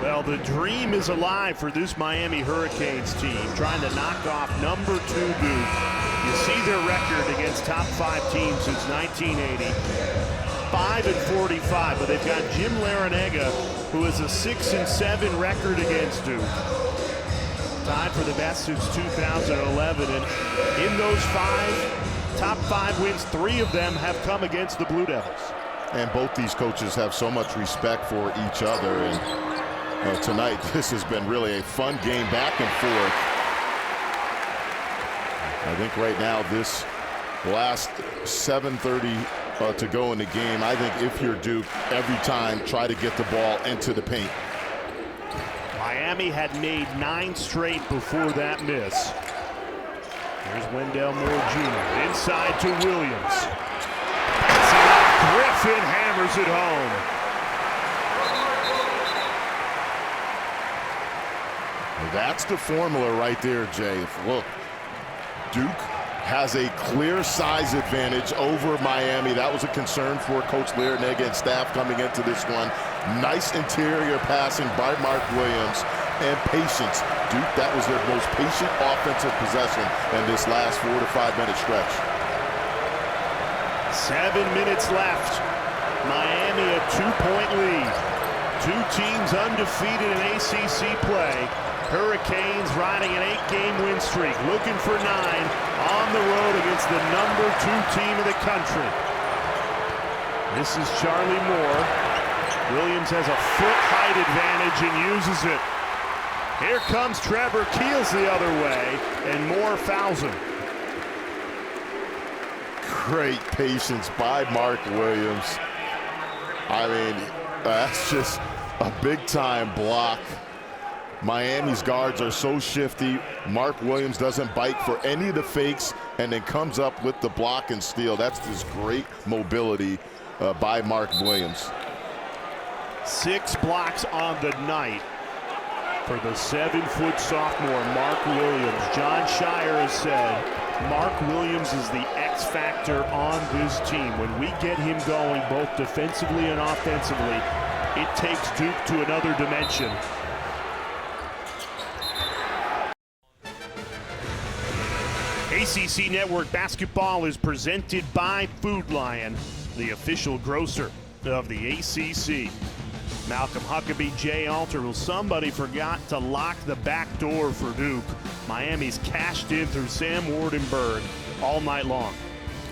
Well, the dream is alive for this Miami Hurricanes team, trying to knock off #2 Duke. You see their record against top 5 teams since 1980. 5-45, but they've got Jim Larrañaga, who has a 6-7 record against Duke. Tied for the best since 2011, and in those top 5 wins, 3 of them have come against the Blue Devils. And both these coaches have so much respect for each other, and tonight this has been really a fun game back and forth. I think right now this last 7:30 to go in the game, I think if you're Duke, every time try to get the ball into the paint. Miami had made 9 straight before that miss. Here's Wendell Moore Jr. inside to Williams. Griffin hammers it home. That's the formula right there, Jay. Look, Duke has a clear size advantage over Miami. That was a concern for Coach Larrañaga and staff coming into this one. Nice interior passing by Mark Williams and patience. Duke, that was their most patient offensive possession in this last 4 to 5 minute stretch. 7 minutes left. Miami a 2-point lead. 2 teams undefeated in ACC play. Hurricanes riding an 8-game win streak, looking for 9 on the road against the #2 team in the country. This is Charlie Moore. Williams has a foot height advantage and uses it. Here comes Trevor Keels the other way, and Moore fouls him. Great patience by Mark Williams. I mean, that's just a big-time block. Miami's guards are so shifty. Mark Williams doesn't bite for any of the fakes and then comes up with the block and steal. That's just great mobility by Mark Williams. 6 blocks on the night for the 7-foot sophomore, Mark Williams. John Shire has said Mark Williams is the X factor on this team. When we get him going, both defensively and offensively, it takes Duke to another dimension. ACC Network basketball is presented by Food Lion, the official grocer of the ACC. Malcolm Huckabee, Jay Alter. Well, somebody forgot to lock the back door for Duke. Miami's cashed in through Sam Wardenberg all night long.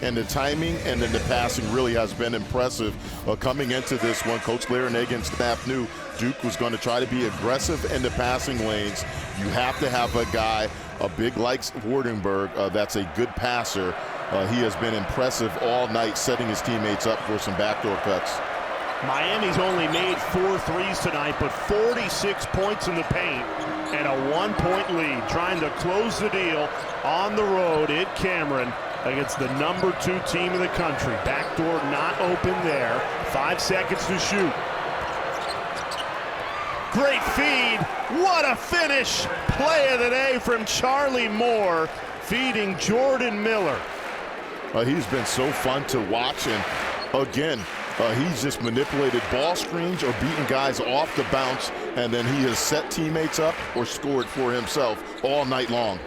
And the timing and then the passing really has been impressive. Coming into this one, Coach Larrañaga and staff knew Duke was going to try to be aggressive in the passing lanes. You have to have a guy, a big like Wardenberg, that's a good passer. He has been impressive all night, setting his teammates up for some backdoor cuts. Miami's only made 4 threes tonight, but 46 points in the paint and a 1-point lead, trying to close the deal on the road at Cameron against the #2 team in the country. Backdoor not open there. 5 seconds to shoot. Great feed. What a finish. Play of the day from Charlie Moore, feeding Jordan Miller. He's been so fun to watch, and again, he's just manipulated ball screens or beaten guys off the bounce, and then he has set teammates up or scored for himself all night long.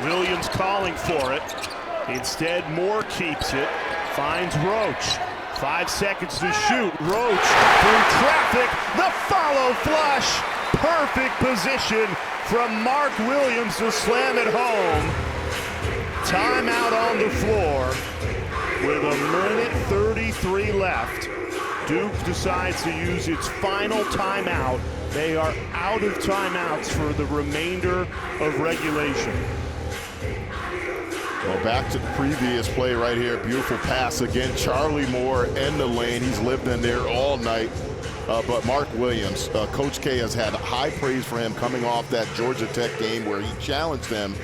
Williams calling for it. Instead, Moore keeps it. Finds Roach. 5 seconds to shoot. Roach through traffic. The follow flush. Perfect position from Mark Williams to slam it home. Timeout on the floor. With 1:33 left, Duke decides to use its final timeout. They are out of timeouts for the remainder of regulation. Well, back to the previous play right here. Beautiful pass again. Charlie Moore in the lane. He's lived in there all night. But Mark Williams, Coach K has had high praise for him coming off that Georgia Tech game where he challenged them.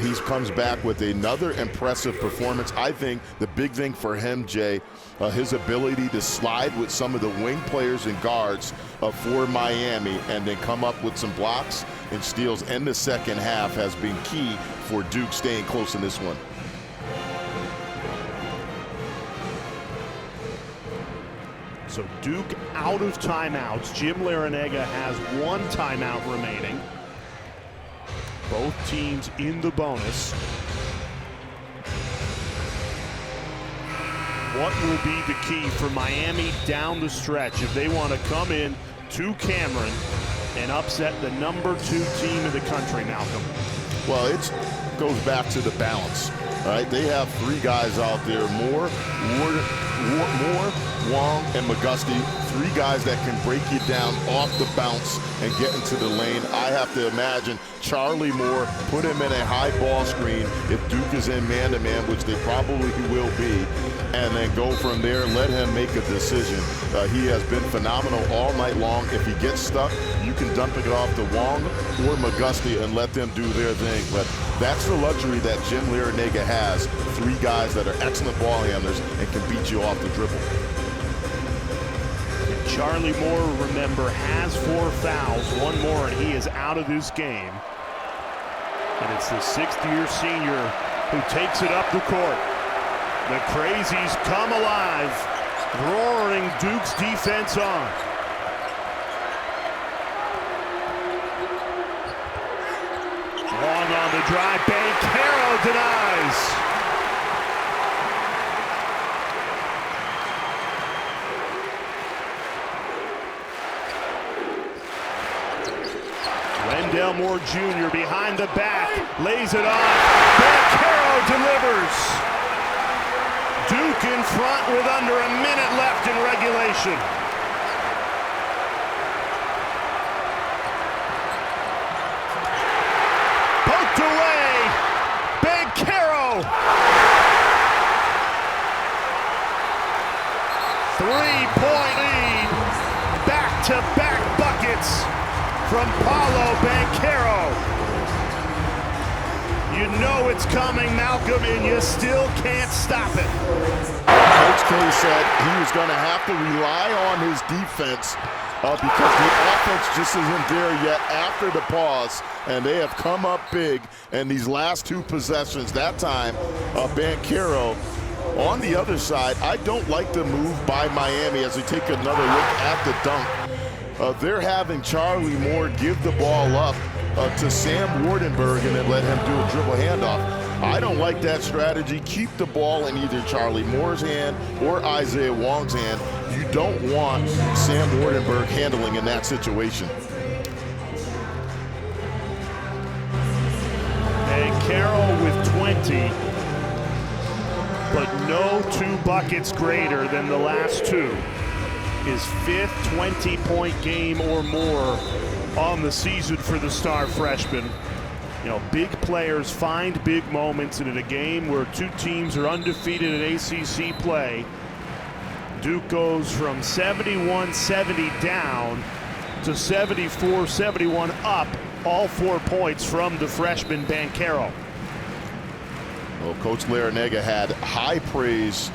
He comes back with another impressive performance. I think the big thing for him, Jay, his ability to slide with some of the wing players and guards for Miami and then come up with some blocks and steals in the second half has been key for Duke staying close in this one. So Duke out of timeouts. Jim Larrañaga has one timeout remaining. Both teams in the bonus. What will be the key for Miami down the stretch if they want to come in to Cameron and upset the #2 team in the country, Malcolm? Well, it goes back to the balance. All right, they have three guys out there, Moore, Wong, and McGusty, three guys that can break you down off the bounce and get into the lane. I have to imagine Charlie Moore, put him in a high ball screen if Duke is in man-to-man, which they probably will be, and then go from there, let him make a decision. He has been phenomenal all night long. If he gets stuck, you can dump it off to Wong or McGusty and let them do their thing. But that's the luxury that Jim Larrañaga has. Three guys that are excellent ball handlers and can beat you off the dribble. Charlie Moore, remember, has 4 fouls, one more, and he is out of this game. And it's the 6th-year senior who takes it up the court. The Crazies come alive, roaring Duke's defense on. Long on the drive, Banchero denies. Wendell Moore Jr. behind the back, lays it off. Banchero delivers. Duke in front with under a minute left in regulation. Poked away. Banchero. 3-point lead. Back-to-back buckets from Paolo Banchero. You know it's coming, Malcolm, and you still can't stop it. Coach K said he was going to have to rely on his defense because the offense just isn't there yet after the pause, and they have come up big in these last 2 possessions. That time, Banchero. On the other side, I don't like the move by Miami as we take another look at the dunk. They're having Charlie Moore give the ball up to Sam Wardenberg and then let him do a dribble handoff. I don't like that strategy. Keep the ball in either Charlie Moore's hand or Isaiah Wong's hand. You don't want Sam Wardenberg handling in that situation. And Carroll with 20, but no 2 buckets greater than the last 2. His 5th 20-point game or more on the season for the star freshman. You know, big players find big moments, and in a game where 2 teams are undefeated in ACC play, Duke goes from 71-70 down to 74-71 up, all 4 points from the freshman Banchero. Well, Coach Larrañaga had high praise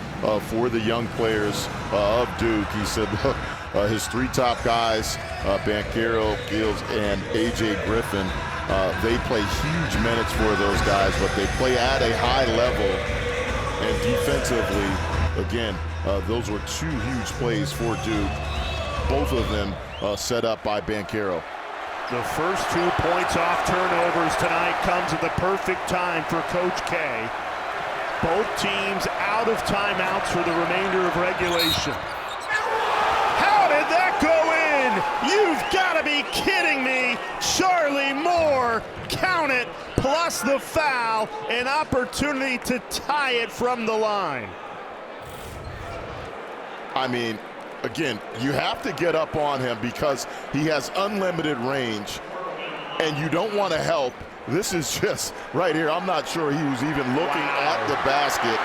for the young players of Duke. He said his 3 top guys, Banchero, Gills, and A.J. Griffin, they play huge minutes for those guys, but they play at a high level. And defensively, again, those were 2 huge plays for Duke, both of them set up by Banchero. The first 2 points off turnovers tonight comes at the perfect time for Coach K. Both teams out of timeouts for the remainder of regulation. How did that go in? You've got to be kidding me. Charlie Moore, count it, plus the foul, an opportunity to tie it from the line. I mean, again, you have to get up on him because he has unlimited range, and you don't want to help. This is just right here. I'm not sure he was even looking at the basket.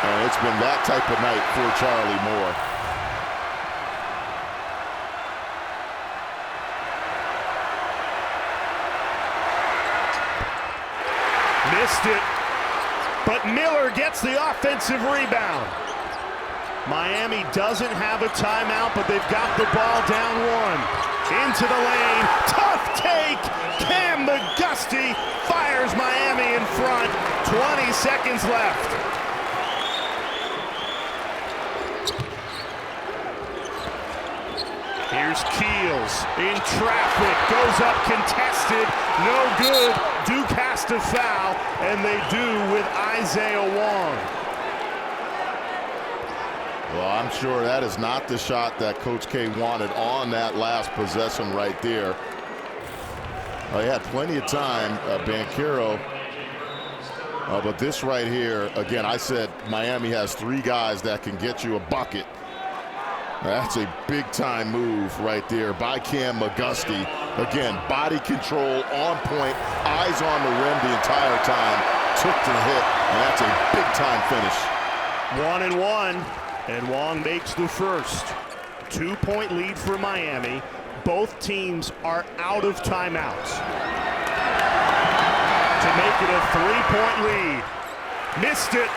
And it's been that type of night for Charlie Moore. Missed it, but Miller gets the offensive rebound. Miami doesn't have a timeout, but they've got the ball down 1. Into the lane, tough take. Cam McGusty fires Miami in front. 20 seconds left. Here's Keels in traffic, goes up contested, no good. Duke has to foul, and they do with Isaiah Wong. Well, I'm sure that is not the shot that Coach K wanted on that last possession right there. He had plenty of time, Banchero. But this right here, again, I said Miami has 3 guys that can get you a bucket. That's a big-time move right there by Cam McGusty. Again, body control on point, eyes on the rim the entire time, took the hit, and that's a big-time finish. 1-1, and Wong makes the first. 2-point lead for Miami. Both teams are out of timeouts to make it a 3-point lead. Missed it.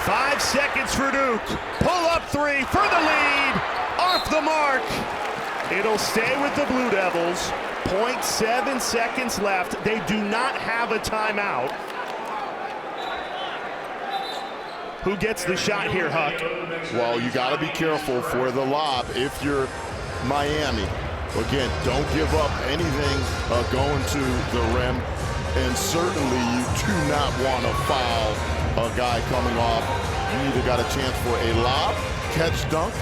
5 seconds for Duke. Pull-up 3 for the lead. Off the mark. It'll stay with the Blue Devils. 0.7 seconds left. They do not have a timeout. Who gets the shot here, Huck? Well, you got to be careful for the lob if you're Miami. Again, don't give up anything going to the rim. And certainly you do not want to foul a guy coming off. You either got a chance for a lob, catch, dunk,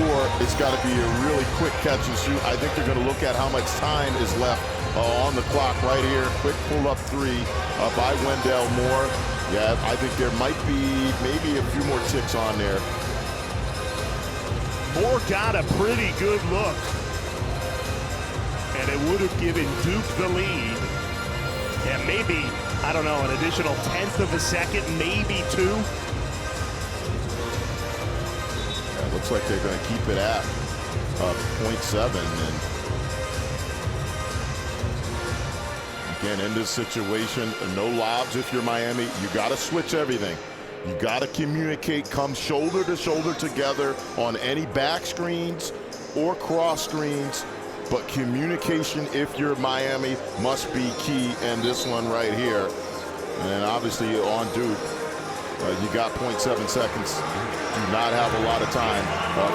or it's got to be a really quick catch and shoot. I think they're going to look at how much time is left on the clock right here. Quick pull-up 3 by Wendell Moore. Yeah, I think there might be maybe a few more ticks on there. Moore got a pretty good look, and it would have given Duke the lead. Yeah, maybe, I don't know, an additional 1/10 of a second, maybe 2. Yeah, looks like they're going to keep it at 0.7. And again, in this situation, no lobs if you're Miami. You got to switch everything. You got to communicate, come shoulder to shoulder together on any back screens or cross screens. But communication, if you're Miami, must be key in this one right here. And obviously on Duke, you got 0.7 seconds. Do not have a lot of time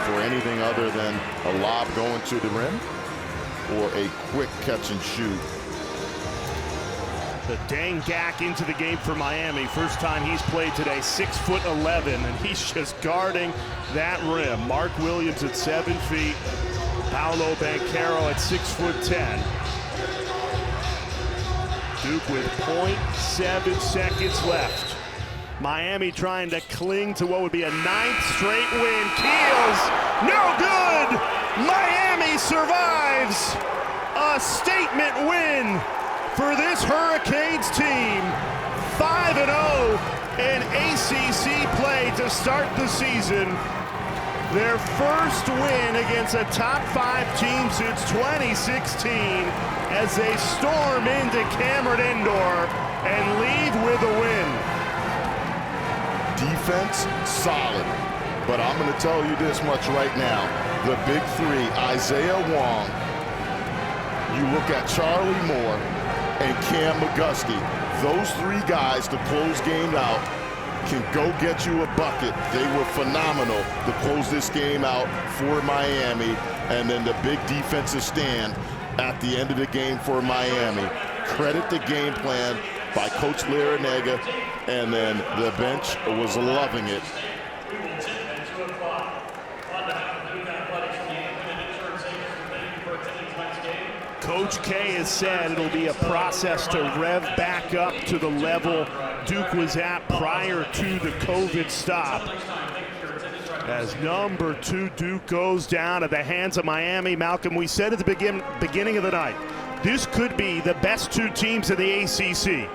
for anything other than a lob going to the rim or a quick catch and shoot. The Dangak into the game for Miami. First time he's played today, 6'11", and he's just guarding that rim. Mark Williams at 7 feet. Paolo Banchero at 6'10". Duke with 0.7 seconds left. Miami trying to cling to what would be a 9th straight win. Keels, no good! Miami survives! A statement win for this Hurricanes team. 5-0 in ACC play to start the season. Their first win against a top 5 team since 2016 as they storm into Cameron Indoor and leave with a win. Defense, solid. But I'm going to tell you this much right now. The big 3, Isaiah Wong. You look at Charlie Moore and Cam McGusty. Those 3 guys to close game out can go get you a bucket. They were phenomenal to close this game out for Miami. And then the big defensive stand at the end of the game for Miami. Credit the game plan by Coach Larinaga, and then the bench was loving it. Coach K has said it'll be a process to rev back up to the level Duke was at prior to the COVID stop. As number 2 Duke goes down at the hands of Miami. Malcolm, we said at the beginning of the night, this could be the best 2 teams in the ACC.